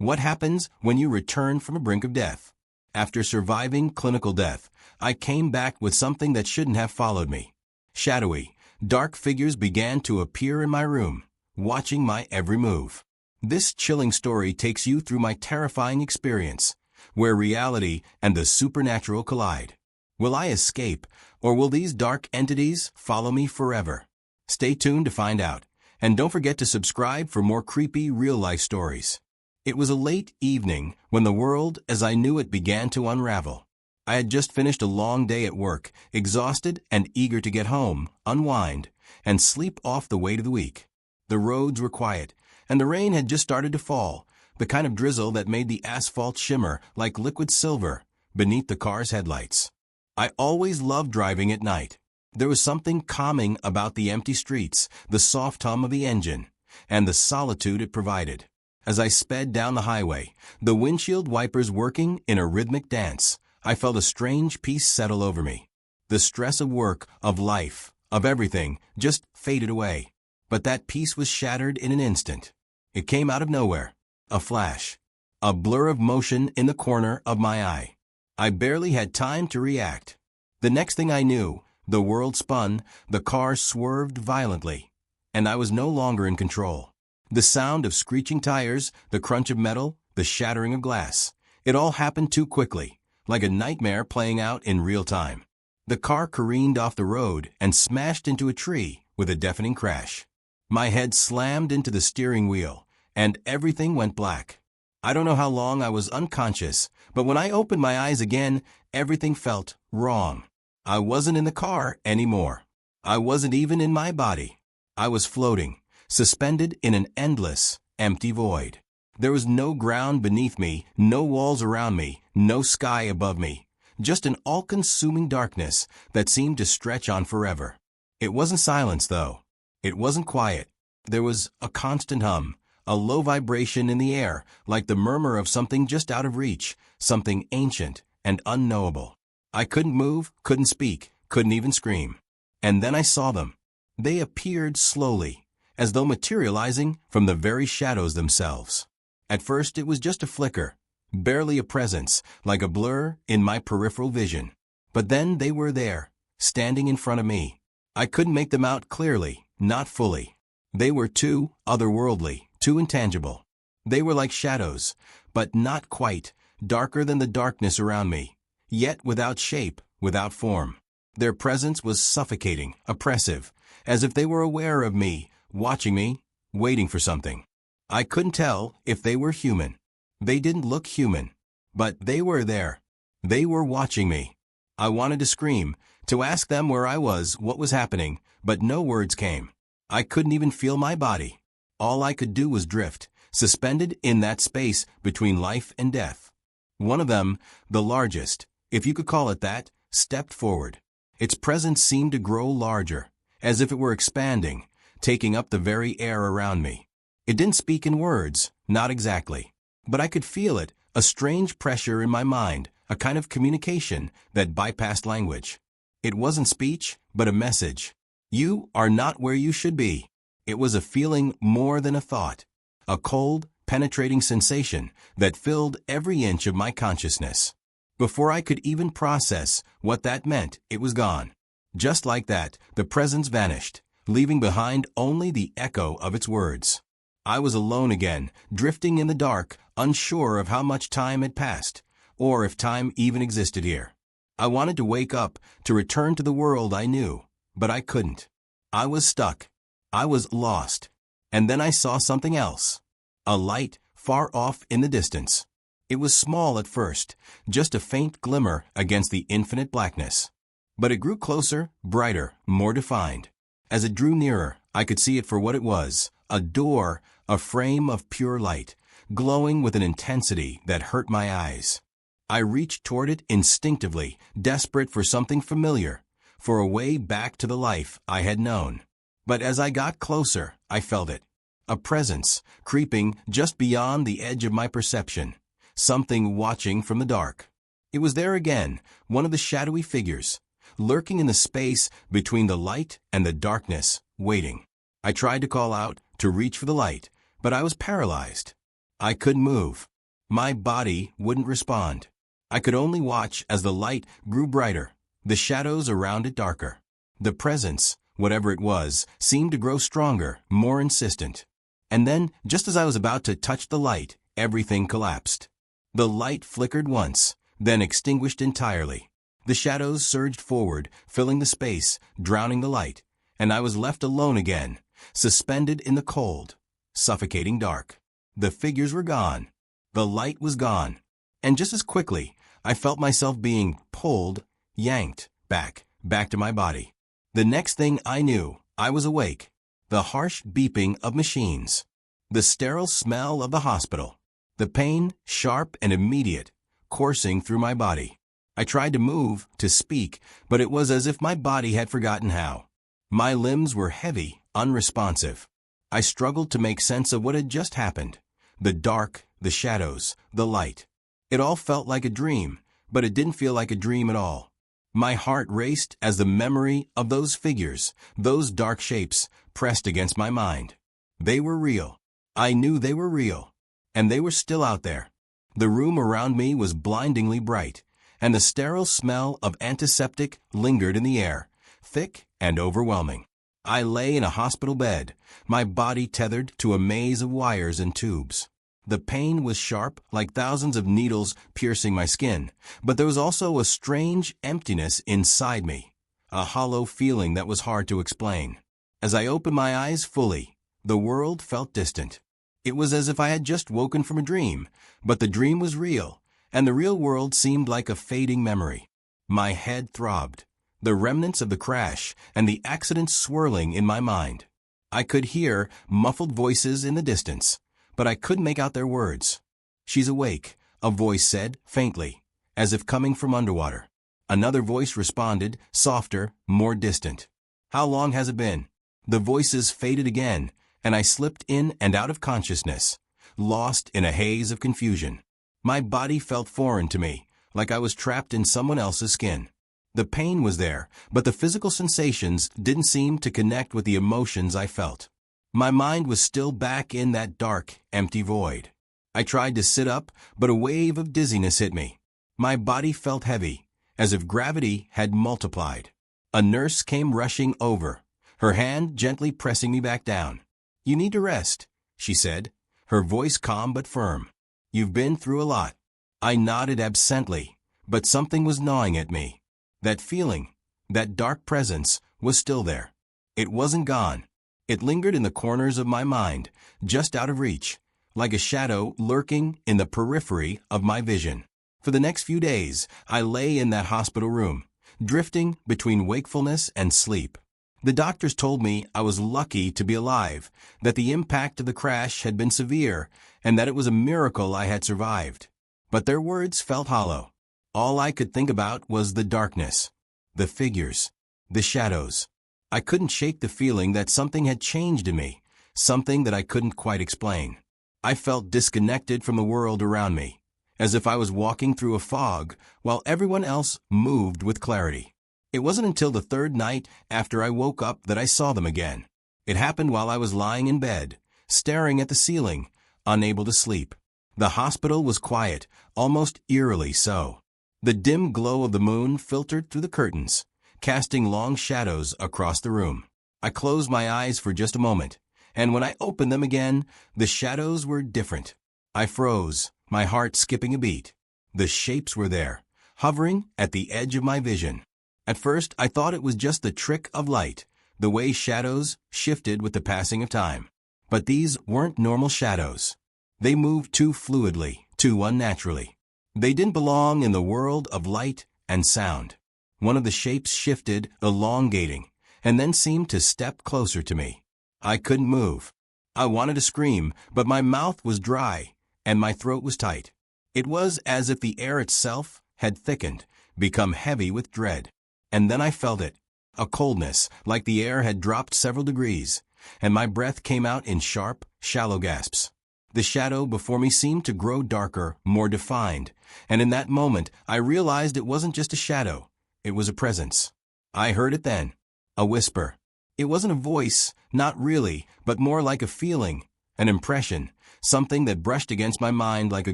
What happens when you return from a brink of death? After surviving clinical death, I came back with something that shouldn't have followed me. Shadowy, dark figures began to appear in my room, watching my every move. This chilling story takes you through my terrifying experience, where reality and the supernatural collide. Will I escape, or will these dark entities follow me forever? Stay tuned to find out, and don't forget to subscribe for more creepy real-life stories. It was a late evening when the world as I knew it began to unravel. I had just finished a long day at work, exhausted and eager to get home, unwind, and sleep off the weight of the week. The roads were quiet, and the rain had just started to fall, the kind of drizzle that made the asphalt shimmer like liquid silver beneath the car's headlights. I always loved driving at night. There was something calming about the empty streets, the soft hum of the engine, and the solitude it provided. As I sped down the highway, the windshield wipers working in a rhythmic dance, I felt a strange peace settle over me. The stress of work, of life, of everything, just faded away. But that peace was shattered in an instant. It came out of nowhere. A flash. A blur of motion in the corner of my eye. I barely had time to react. The next thing I knew, the world spun, the car swerved violently, and I was no longer in control. The sound of screeching tires, the crunch of metal, the shattering of glass. It all happened too quickly, like a nightmare playing out in real time. The car careened off the road and smashed into a tree with a deafening crash. My head slammed into the steering wheel, and everything went black. I don't know how long I was unconscious, but when I opened my eyes again, everything felt wrong. I wasn't in the car anymore. I wasn't even in my body. I was floating, suspended in an endless, empty void. There was no ground beneath me, no walls around me, no sky above me, just an all-consuming darkness that seemed to stretch on forever. It wasn't silence, though. It wasn't quiet. There was a constant hum, a low vibration in the air, like the murmur of something just out of reach, something ancient and unknowable. I couldn't move, couldn't speak, couldn't even scream. And then I saw them. They appeared slowly, as though materializing from the very shadows themselves. At first it was just a flicker, barely a presence, like a blur in my peripheral vision. But then they were there, standing in front of me. I couldn't make them out clearly, not fully. They were too otherworldly, too intangible. They were like shadows, but not quite, darker than the darkness around me, yet without shape, without form. Their presence was suffocating, oppressive, as if they were aware of me, watching me, waiting for something. I couldn't tell if they were human. They didn't look human, but they were there. They were watching me. I wanted to scream, to ask them where I was, what was happening, but no words came. I couldn't even feel my body. All I could do was drift, suspended in that space between life and death. One of them, the largest, if you could call it that, stepped forward. Its presence seemed to grow larger, as if it were expanding, taking up the very air around me. It didn't speak in words, not exactly, but I could feel it, a strange pressure in my mind, a kind of communication that bypassed language. It wasn't speech, but a message. You are not where you should be. It was a feeling more than a thought, a cold, penetrating sensation that filled every inch of my consciousness. Before I could even process what that meant, it was gone. Just like that, the presence vanished, leaving behind only the echo of its words. I was alone again, drifting in the dark, unsure of how much time had passed, or if time even existed here. I wanted to wake up, to return to the world I knew, but I couldn't. I was stuck. I was lost. And then I saw something else. A light, far off in the distance. It was small at first, just a faint glimmer against the infinite blackness. But it grew closer, brighter, more defined. As it drew nearer, I could see it for what it was, a door, a frame of pure light, glowing with an intensity that hurt my eyes. I reached toward it instinctively, desperate for something familiar, for a way back to the life I had known. But as I got closer, I felt it. A presence, creeping just beyond the edge of my perception. Something watching from the dark. It was there again, one of the shadowy figures, lurking in the space between the light and the darkness, waiting. I tried to call out, to reach for the light, but I was paralyzed. I couldn't move. My body wouldn't respond. I could only watch as the light grew brighter, the shadows around it darker. The presence, whatever it was, seemed to grow stronger, more insistent. And then, just as I was about to touch the light, everything collapsed. The light flickered once, then extinguished entirely. The shadows surged forward, filling the space, drowning the light, and I was left alone again, suspended in the cold, suffocating dark. The figures were gone. The light was gone. And just as quickly, I felt myself being pulled, yanked, back to my body. The next thing I knew, I was awake. The harsh beeping of machines. The sterile smell of the hospital. The pain, sharp and immediate, coursing through my body. I tried to move, to speak, but it was as if my body had forgotten how. My limbs were heavy, unresponsive. I struggled to make sense of what had just happened. The dark, the shadows, the light. It all felt like a dream, but it didn't feel like a dream at all. My heart raced as the memory of those figures, those dark shapes, pressed against my mind. They were real. I knew they were real. And they were still out there. The room around me was blindingly bright, and the sterile smell of antiseptic lingered in the air, thick and overwhelming. I lay in a hospital bed, my body tethered to a maze of wires and tubes. The pain was sharp, like thousands of needles piercing my skin, but there was also a strange emptiness inside me, a hollow feeling that was hard to explain. As I opened my eyes fully, the world felt distant. It was as if I had just woken from a dream, but the dream was real, and the real world seemed like a fading memory. My head throbbed, the remnants of the crash and the accident swirling in my mind. I could hear muffled voices in the distance, but I couldn't make out their words. "She's awake," a voice said, faintly, as if coming from underwater. Another voice responded, softer, more distant. "How long has it been?" The voices faded again, and I slipped in and out of consciousness, lost in a haze of confusion. My body felt foreign to me, like I was trapped in someone else's skin. The pain was there, but the physical sensations didn't seem to connect with the emotions I felt. My mind was still back in that dark, empty void. I tried to sit up, but a wave of dizziness hit me. My body felt heavy, as if gravity had multiplied. A nurse came rushing over, her hand gently pressing me back down. "You need to rest," she said, her voice calm but firm. "You've been through a lot." I nodded absently, but something was gnawing at me. That feeling, that dark presence, was still there. It wasn't gone. It lingered in the corners of my mind, just out of reach, like a shadow lurking in the periphery of my vision. For the next few days, I lay in that hospital room, drifting between wakefulness and sleep. The doctors told me I was lucky to be alive, that the impact of the crash had been severe, and that it was a miracle I had survived. But their words felt hollow. All I could think about was the darkness, the figures, the shadows. I couldn't shake the feeling that something had changed in me, something that I couldn't quite explain. I felt disconnected from the world around me, as if I was walking through a fog while everyone else moved with clarity. It wasn't until the third night after I woke up that I saw them again. It happened while I was lying in bed, staring at the ceiling, unable to sleep. The hospital was quiet, almost eerily so. The dim glow of the moon filtered through the curtains, casting long shadows across the room. I closed my eyes for just a moment, and when I opened them again, the shadows were different. I froze, my heart skipping a beat. The shapes were there, hovering at the edge of my vision. At first, I thought it was just the trick of light, the way shadows shifted with the passing of time. But these weren't normal shadows. They moved too fluidly, too unnaturally. They didn't belong in the world of light and sound. One of the shapes shifted, elongating, and then seemed to step closer to me. I couldn't move. I wanted to scream, but my mouth was dry, and my throat was tight. It was as if the air itself had thickened, become heavy with dread. And then I felt it, a coldness, like the air had dropped several degrees, and my breath came out in sharp, shallow gasps. The shadow before me seemed to grow darker, more defined, and in that moment I realized it wasn't just a shadow, it was a presence. I heard it then, a whisper. It wasn't a voice, not really, but more like a feeling, An impression, something that brushed against my mind like a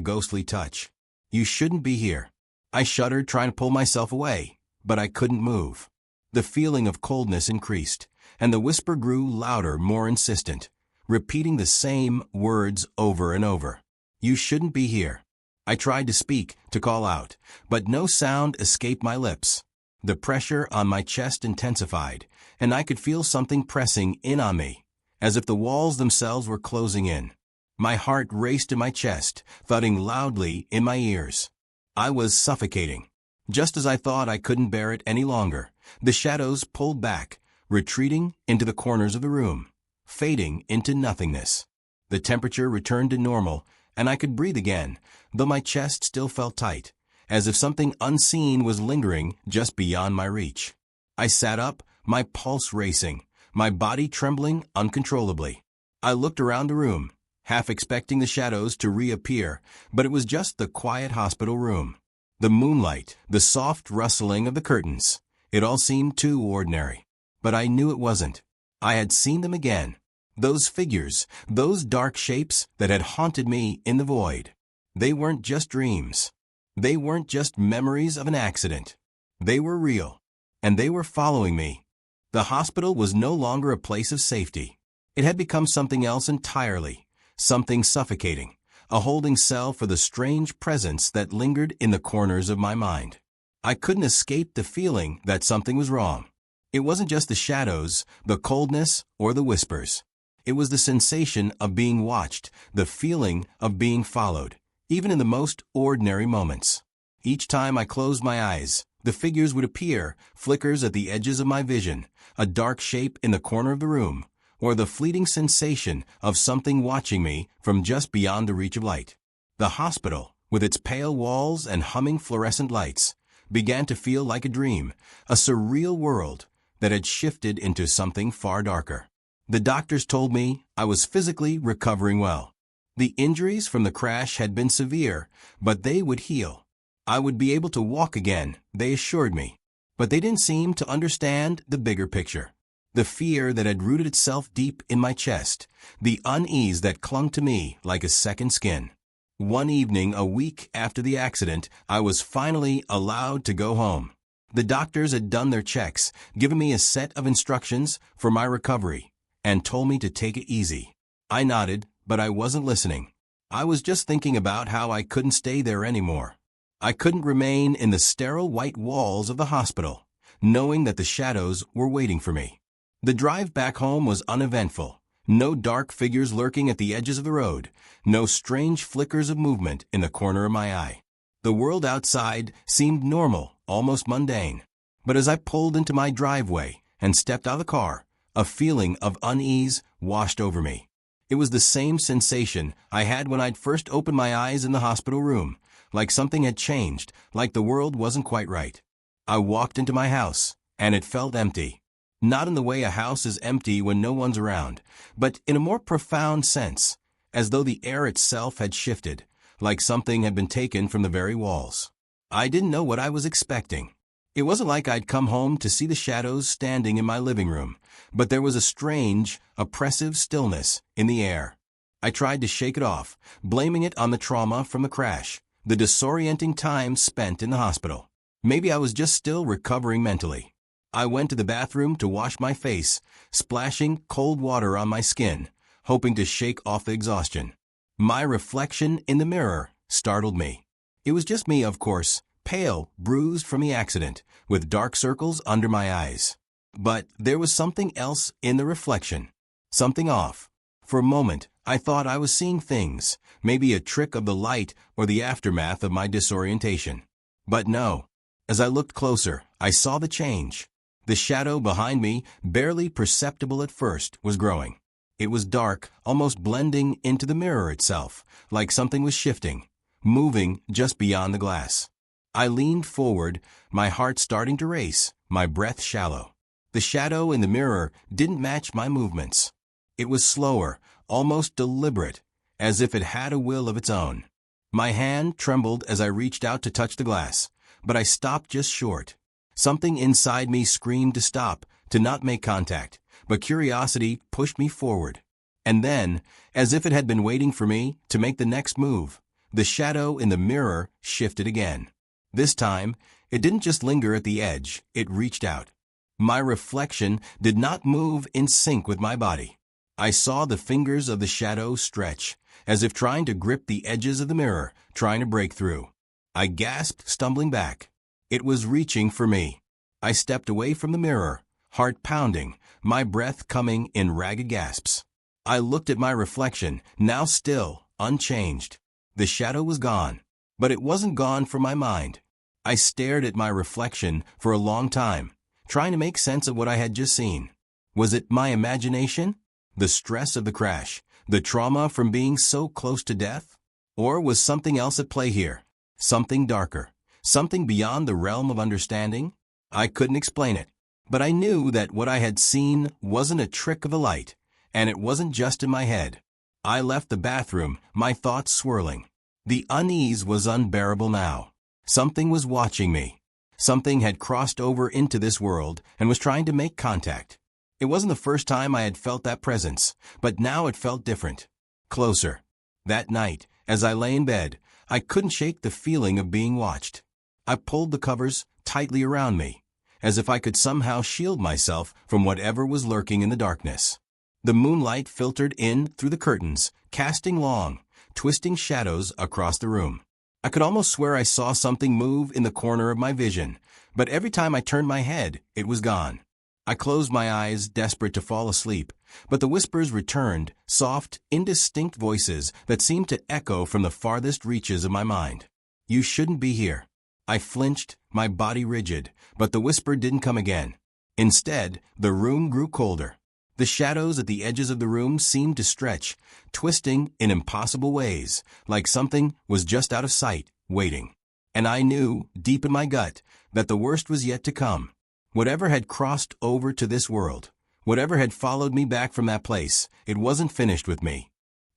ghostly touch. You shouldn't be here. I shuddered, trying to pull myself away, but I couldn't move. The feeling of coldness increased, and the whisper grew louder, more insistent, repeating the same words over and over. You shouldn't be here. I tried to speak, to call out, but no sound escaped my lips. The pressure on my chest intensified, and I could feel something pressing in on me, as if the walls themselves were closing in. My heart raced in my chest, thudding loudly in my ears. I was suffocating. Just as I thought I couldn't bear it any longer, the shadows pulled back, retreating into the corners of the room, fading into nothingness. The temperature returned to normal, and I could breathe again, though my chest still felt tight, as if something unseen was lingering just beyond my reach. I sat up, my pulse racing, my body trembling uncontrollably. I looked around the room, half expecting the shadows to reappear, but it was just the quiet hospital room. The moonlight, the soft rustling of the curtains, it all seemed too ordinary. But I knew it wasn't. I had seen them again. Those figures, those dark shapes that had haunted me in the void. They weren't just dreams. They weren't just memories of an accident. They were real, and they were following me. The hospital was no longer a place of safety. It had become something else entirely, something suffocating, a holding cell for the strange presence that lingered in the corners of my mind. I couldn't escape the feeling that something was wrong. It wasn't just the shadows, the coldness, or the whispers. It was the sensation of being watched, the feeling of being followed, even in the most ordinary moments. Each time I closed my eyes, the figures would appear, flickers at the edges of my vision, a dark shape in the corner of the room, or the fleeting sensation of something watching me from just beyond the reach of light. The hospital, with its pale walls and humming fluorescent lights, began to feel like a dream, a surreal world that had shifted into something far darker. The doctors told me I was physically recovering well. The injuries from the crash had been severe, but they would heal. I would be able to walk again, they assured me. But they didn't seem to understand the bigger picture. The fear that had rooted itself deep in my chest, the unease that clung to me like a second skin. One evening, a week after the accident, I was finally allowed to go home. The doctors had done their checks, given me a set of instructions for my recovery, and told me to take it easy. I nodded, but I wasn't listening. I was just thinking about how I couldn't stay there anymore. I couldn't remain in the sterile white walls of the hospital, knowing that the shadows were waiting for me. The drive back home was uneventful. No dark figures lurking at the edges of the road, no strange flickers of movement in the corner of my eye. The world outside seemed normal, almost mundane. But as I pulled into my driveway and stepped out of the car, a feeling of unease washed over me. It was the same sensation I had when I'd first opened my eyes in the hospital room, like something had changed, like the world wasn't quite right. I walked into my house, and it felt empty. Not in the way a house is empty when no one's around, but in a more profound sense, as though the air itself had shifted, like something had been taken from the very walls. I didn't know what I was expecting. It wasn't like I'd come home to see the shadows standing in my living room, but there was a strange, oppressive stillness in the air. I tried to shake it off, blaming it on the trauma from the crash, the disorienting time spent in the hospital. Maybe I was just still recovering mentally. I went to the bathroom to wash my face, splashing cold water on my skin, hoping to shake off the exhaustion. My reflection in the mirror startled me. It was just me, of course, pale, bruised from the accident, with dark circles under my eyes. But there was something else in the reflection, something off. For a moment, I thought I was seeing things, maybe a trick of the light or the aftermath of my disorientation. But no. As I looked closer, I saw the change. The shadow behind me, barely perceptible at first, was growing. It was dark, almost blending into the mirror itself, like something was shifting, moving just beyond the glass. I leaned forward, my heart starting to race, my breath shallow. The shadow in the mirror didn't match my movements. It was slower, almost deliberate, as if it had a will of its own. My hand trembled as I reached out to touch the glass, but I stopped just short. Something inside me screamed to stop, to not make contact, but curiosity pushed me forward. And then, as if it had been waiting for me to make the next move, the shadow in the mirror shifted again. This time, it didn't just linger at the edge, it reached out. My reflection did not move in sync with my body. I saw the fingers of the shadow stretch, as if trying to grip the edges of the mirror, trying to break through. I gasped, stumbling back. It was reaching for me. I stepped away from the mirror, heart pounding, my breath coming in ragged gasps. I looked at my reflection, now still, unchanged. The shadow was gone, but it wasn't gone from my mind. I stared at my reflection for a long time, trying to make sense of what I had just seen. Was it my imagination? The stress of the crash? The trauma from being so close to death? Or was something else at play here? Something darker? Something beyond the realm of understanding? I couldn't explain it, but I knew that what I had seen wasn't a trick of the light, and it wasn't just in my head. I left the bathroom, my thoughts swirling. The unease was unbearable now. Something was watching me. Something had crossed over into this world and was trying to make contact. It wasn't the first time I had felt that presence, but now it felt different. Closer. That night, as I lay in bed, I couldn't shake the feeling of being watched. I pulled the covers tightly around me, as if I could somehow shield myself from whatever was lurking in the darkness. The moonlight filtered in through the curtains, casting long, twisting shadows across the room. I could almost swear I saw something move in the corner of my vision, but every time I turned my head, it was gone. I closed my eyes, desperate to fall asleep, but the whispers returned, soft, indistinct voices that seemed to echo from the farthest reaches of my mind. You shouldn't be here. I flinched, my body rigid, but the whisper didn't come again. Instead, the room grew colder. The shadows at the edges of the room seemed to stretch, twisting in impossible ways, like something was just out of sight, waiting. And I knew, deep in my gut, that the worst was yet to come. Whatever had crossed over to this world, whatever had followed me back from that place, it wasn't finished with me.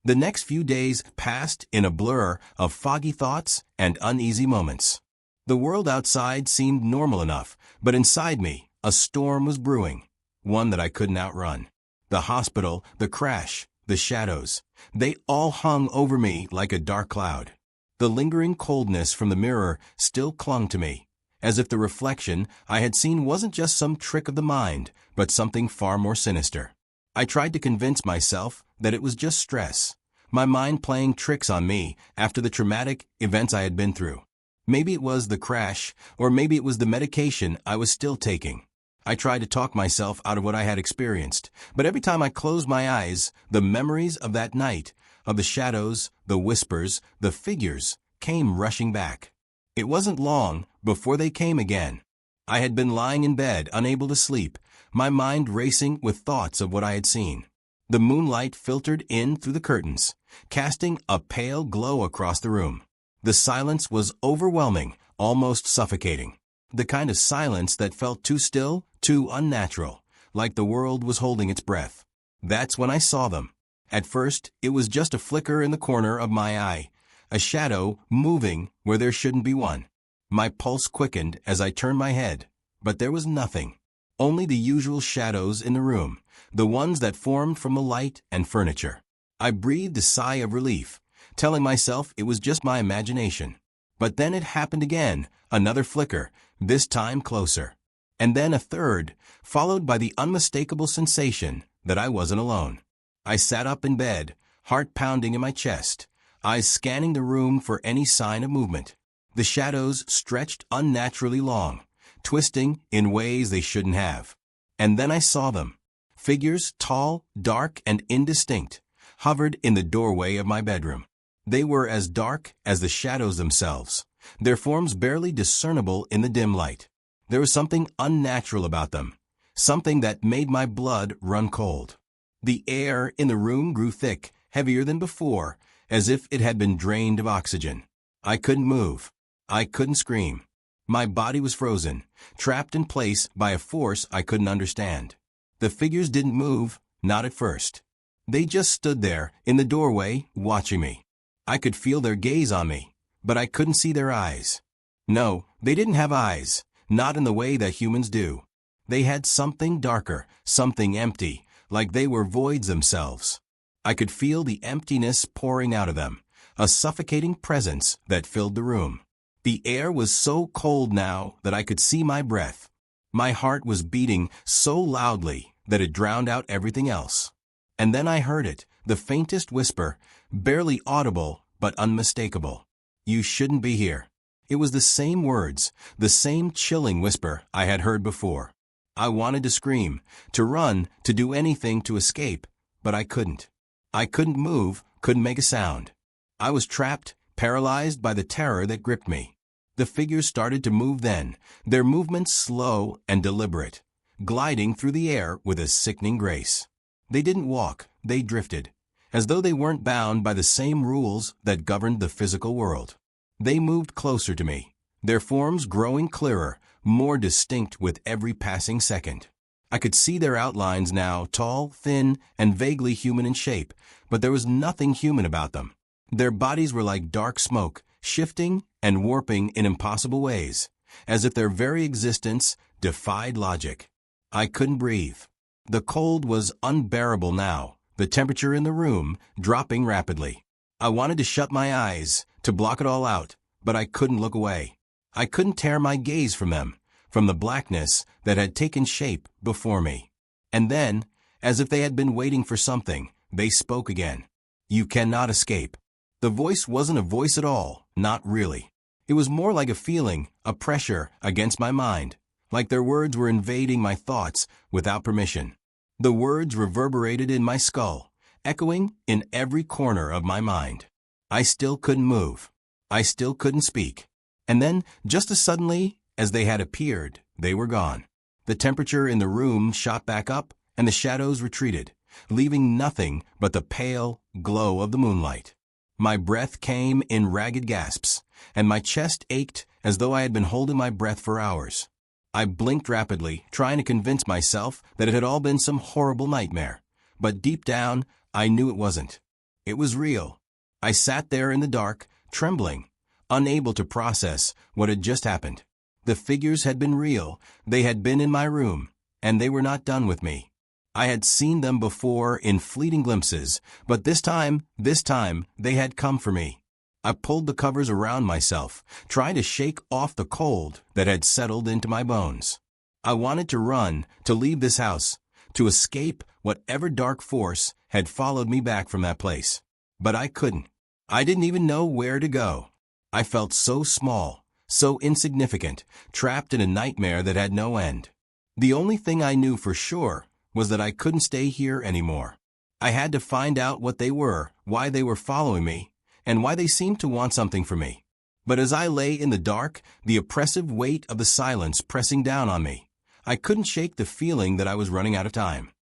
The next few days passed in a blur of foggy thoughts and uneasy moments. The world outside seemed normal enough, but inside me, a storm was brewing, one that I couldn't outrun. The hospital, the crash, the shadows, they all hung over me like a dark cloud. The lingering coldness from the mirror still clung to me, as if the reflection I had seen wasn't just some trick of the mind, but something far more sinister. I tried to convince myself that it was just stress, my mind playing tricks on me after the traumatic events I had been through. Maybe it was the crash, or maybe it was the medication I was still taking. I tried to talk myself out of what I had experienced, but every time I closed my eyes, the memories of that night, of the shadows, the whispers, the figures, came rushing back. It wasn't long before they came again. I had been lying in bed, unable to sleep, my mind racing with thoughts of what I had seen. The moonlight filtered in through the curtains, casting a pale glow across the room. The silence was overwhelming, almost suffocating. The kind of silence that felt too still, too unnatural, like the world was holding its breath. That's when I saw them. At first, it was just a flicker in the corner of my eye, a shadow moving where there shouldn't be one. My pulse quickened as I turned my head, but there was nothing. Only the usual shadows in the room, the ones that formed from the light and furniture. I breathed a sigh of relief, telling myself it was just my imagination. But then it happened again, another flicker, this time closer. And then a third, followed by the unmistakable sensation that I wasn't alone. I sat up in bed, heart pounding in my chest, eyes scanning the room for any sign of movement. The shadows stretched unnaturally long, twisting in ways they shouldn't have. And then I saw them. Figures, tall, dark, and indistinct, hovered in the doorway of my bedroom. They were as dark as the shadows themselves, their forms barely discernible in the dim light. There was something unnatural about them, something that made my blood run cold. The air in the room grew thick, heavier than before, as if it had been drained of oxygen. I couldn't move. I couldn't scream. My body was frozen, trapped in place by a force I couldn't understand. The figures didn't move, not at first. They just stood there, in the doorway, watching me. I could feel their gaze on me, but I couldn't see their eyes. No, they didn't have eyes, not in the way that humans do. They had something darker, something empty, like they were voids themselves. I could feel the emptiness pouring out of them, a suffocating presence that filled the room. The air was so cold now that I could see my breath. My heart was beating so loudly that it drowned out everything else. And then I heard it, the faintest whisper, barely audible but unmistakable. "You shouldn't be here." It was the same words, the same chilling whisper I had heard before. I wanted to scream, to run, to do anything to escape, but I couldn't. I couldn't move, couldn't make a sound. I was trapped, paralyzed by the terror that gripped me. The figures started to move then, their movements slow and deliberate, gliding through the air with a sickening grace. They didn't walk, they drifted, as though they weren't bound by the same rules that governed the physical world. They moved closer to me, their forms growing clearer, more distinct with every passing second. I could see their outlines now, tall, thin, and vaguely human in shape, but there was nothing human about them. Their bodies were like dark smoke, shifting and warping in impossible ways, as if their very existence defied logic. I couldn't breathe. The cold was unbearable now, the temperature in the room dropping rapidly. I wanted to shut my eyes, to block it all out, but I couldn't look away. I couldn't tear my gaze from them, from the blackness that had taken shape before me. And then, as if they had been waiting for something, they spoke again. "You cannot escape." The voice wasn't a voice at all, not really. It was more like a feeling, a pressure against my mind, like their words were invading my thoughts without permission. The words reverberated in my skull, echoing in every corner of my mind. I still couldn't move. I still couldn't speak. And then, just as suddenly as they had appeared, they were gone. The temperature in the room shot back up, and the shadows retreated, leaving nothing but the pale glow of the moonlight. My breath came in ragged gasps, and my chest ached as though I had been holding my breath for hours. I blinked rapidly, trying to convince myself that it had all been some horrible nightmare. But deep down, I knew it wasn't. It was real. I sat there in the dark, trembling, unable to process what had just happened. The figures had been real, they had been in my room, and they were not done with me. I had seen them before in fleeting glimpses, but this time, they had come for me. I pulled the covers around myself, trying to shake off the cold that had settled into my bones. I wanted to run, to leave this house, to escape whatever dark force had followed me back from that place. But I couldn't. I didn't even know where to go. I felt so small, so insignificant, trapped in a nightmare that had no end. The only thing I knew for sure was that I couldn't stay here anymore. I had to find out what they were, why they were following me, and why they seemed to want something from me. But as I lay in the dark, the oppressive weight of the silence pressing down on me, I couldn't shake the feeling that I was running out of time.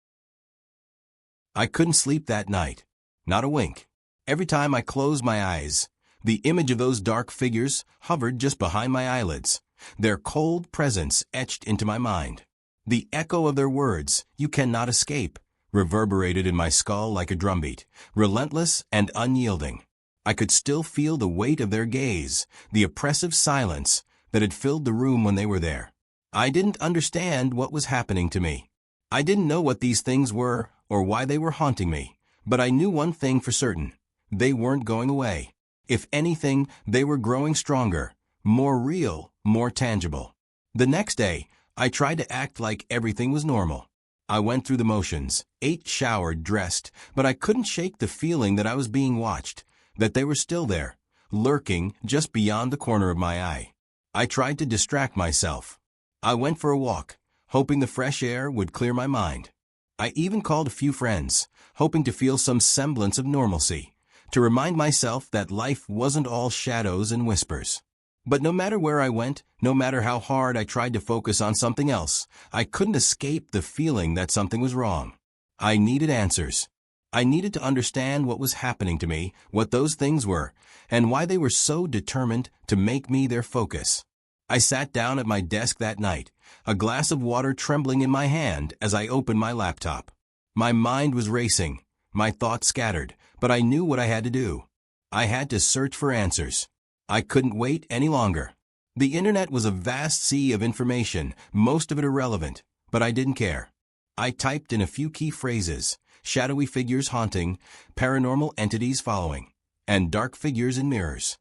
I couldn't sleep that night, not a wink. Every time I closed my eyes, the image of those dark figures hovered just behind my eyelids, their cold presence etched into my mind. The echo of their words, "You cannot escape," reverberated in my skull like a drumbeat, relentless and unyielding. I could still feel the weight of their gaze, the oppressive silence that had filled the room when they were there. I didn't understand what was happening to me. I didn't know what these things were or why they were haunting me, but I knew one thing for certain. They weren't going away. If anything, they were growing stronger, more real, more tangible. The next day, I tried to act like everything was normal. I went through the motions, ate, showered, dressed, but I couldn't shake the feeling that I was being watched, that they were still there, lurking just beyond the corner of my eye. I tried to distract myself. I went for a walk, hoping the fresh air would clear my mind. I even called a few friends, hoping to feel some semblance of normalcy, to remind myself that life wasn't all shadows and whispers. But no matter where I went, no matter how hard I tried to focus on something else, I couldn't escape the feeling that something was wrong. I needed answers. I needed to understand what was happening to me, what those things were, and why they were so determined to make me their focus. I sat down at my desk that night, a glass of water trembling in my hand as I opened my laptop. My mind was racing, my thoughts scattered, but I knew what I had to do. I had to search for answers. I couldn't wait any longer. The internet was a vast sea of information, most of it irrelevant, but I didn't care. I typed in a few key phrases: shadowy figures haunting, paranormal entities following, and dark figures in mirrors.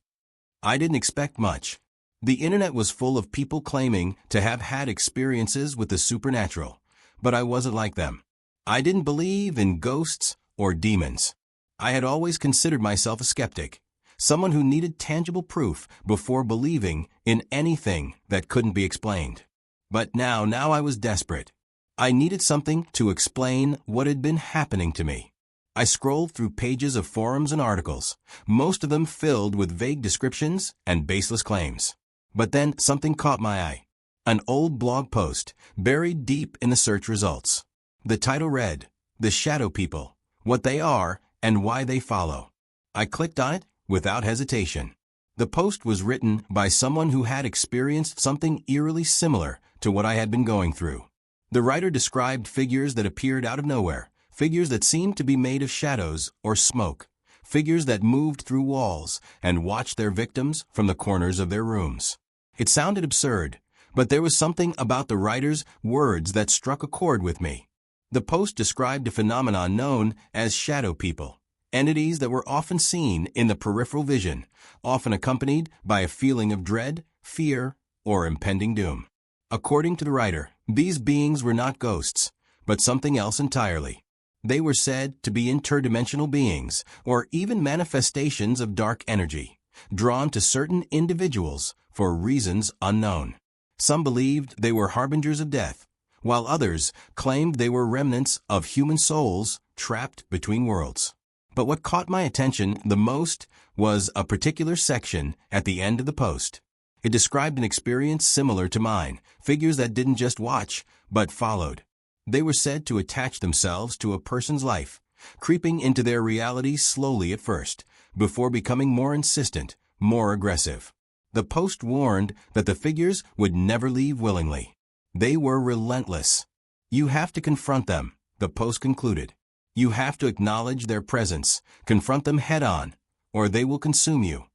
I didn't expect much. The internet was full of people claiming to have had experiences with the supernatural, but I wasn't like them. I didn't believe in ghosts or demons. I had always considered myself a skeptic, someone who needed tangible proof before believing in anything that couldn't be explained. But now I was desperate. I needed something to explain what had been happening to me. I scrolled through pages of forums and articles, most of them filled with vague descriptions and baseless claims. But then something caught my eye. An old blog post buried deep in the search results. The title read, "The Shadow People, What They Are and Why They Follow." I clicked on it without hesitation. The post was written by someone who had experienced something eerily similar to what I had been going through. The writer described figures that appeared out of nowhere, figures that seemed to be made of shadows or smoke, figures that moved through walls and watched their victims from the corners of their rooms. It sounded absurd, but there was something about the writer's words that struck a chord with me. The post described a phenomenon known as shadow people, entities that were often seen in the peripheral vision, often accompanied by a feeling of dread, fear, or impending doom. According to the writer, these beings were not ghosts, but something else entirely. They were said to be interdimensional beings, or even manifestations of dark energy, drawn to certain individuals for reasons unknown. Some believed they were harbingers of death, while others claimed they were remnants of human souls trapped between worlds. But what caught my attention the most was a particular section at the end of the post. It described an experience similar to mine, figures that didn't just watch, but followed. They were said to attach themselves to a person's life, creeping into their reality slowly at first, before becoming more insistent, more aggressive. The post warned that the figures would never leave willingly. They were relentless. You have to confront them, the post concluded. You have to acknowledge their presence, confront them head-on, or they will consume you.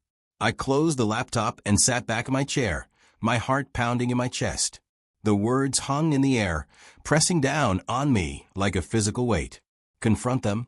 I closed the laptop and sat back in my chair, my heart pounding in my chest. The words hung in the air, pressing down on me like a physical weight. Confront them?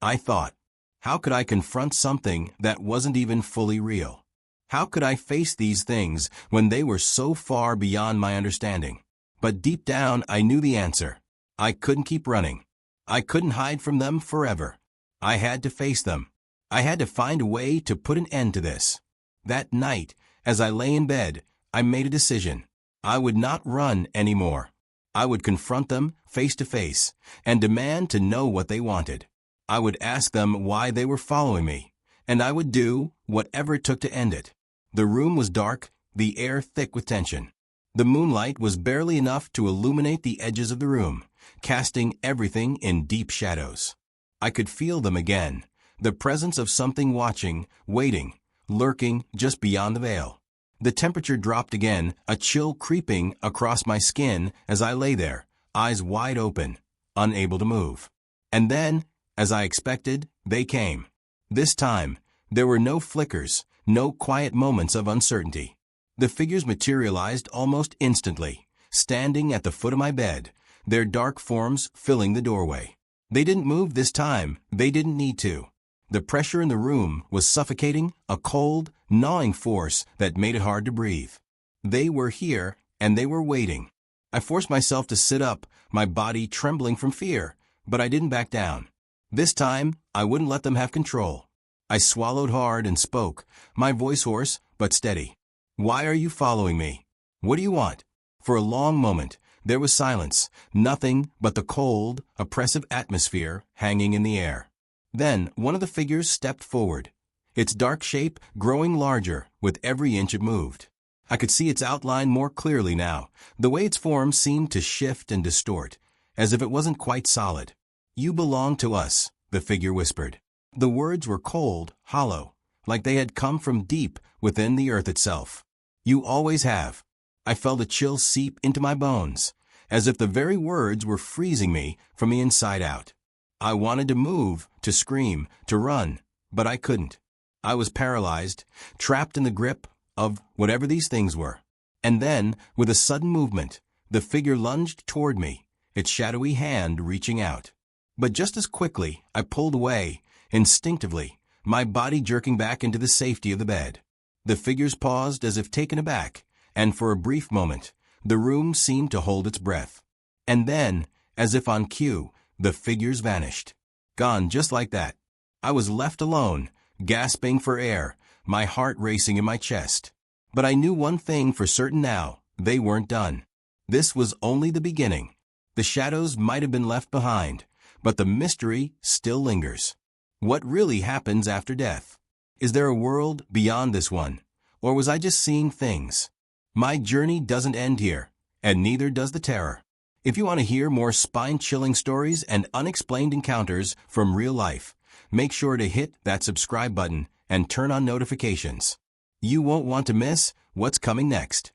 I thought. How could I confront something that wasn't even fully real? How could I face these things when they were so far beyond my understanding? But deep down, I knew the answer. I couldn't keep running. I couldn't hide from them forever. I had to face them. I had to find a way to put an end to this. That night, as I lay in bed, I made a decision. I would not run anymore. I would confront them face to face and demand to know what they wanted. I would ask them why they were following me, and I would do whatever it took to end it. The room was dark, the air thick with tension. The moonlight was barely enough to illuminate the edges of the room, casting everything in deep shadows. I could feel them again, the presence of something watching, waiting, lurking just beyond the veil. The temperature dropped again, a chill creeping across my skin as I lay there, eyes wide open, unable to move. And then, as I expected, they came. This time, there were no flickers, no quiet moments of uncertainty. The figures materialized almost instantly, standing at the foot of my bed, their dark forms filling the doorway. They didn't move this time, they didn't need to. The pressure in the room was suffocating, a cold, gnawing force that made it hard to breathe. They were here, and they were waiting. I forced myself to sit up, my body trembling from fear, but I didn't back down. This time, I wouldn't let them have control. I swallowed hard and spoke, my voice hoarse but steady. "Why are you following me? What do you want?" For a long moment, there was silence, nothing but the cold, oppressive atmosphere hanging in the air. Then one of the figures stepped forward, its dark shape growing larger with every inch it moved. I could see its outline more clearly now, the way its form seemed to shift and distort, as if it wasn't quite solid. "You belong to us," the figure whispered. The words were cold, hollow, like they had come from deep within the earth itself. "You always have." I felt a chill seep into my bones, as if the very words were freezing me from the inside out. I wanted to move, to scream, to run, but I couldn't. I was paralyzed, trapped in the grip of whatever these things were. And then, with a sudden movement, the figure lunged toward me, its shadowy hand reaching out. But just as quickly, I pulled away, instinctively, my body jerking back into the safety of the bed. The figures paused as if taken aback, and for a brief moment, the room seemed to hold its breath. And then, as if on cue, the figures vanished. Gone just like that. I was left alone, gasping for air, my heart racing in my chest. But I knew one thing for certain now: they weren't done. This was only the beginning. The shadows might have been left behind, but the mystery still lingers. What really happens after death? Is there a world beyond this one? Or was I just seeing things? My journey doesn't end here, and neither does the terror. If you want to hear more spine-chilling stories and unexplained encounters from real life, make sure to hit that subscribe button and turn on notifications. You won't want to miss what's coming next.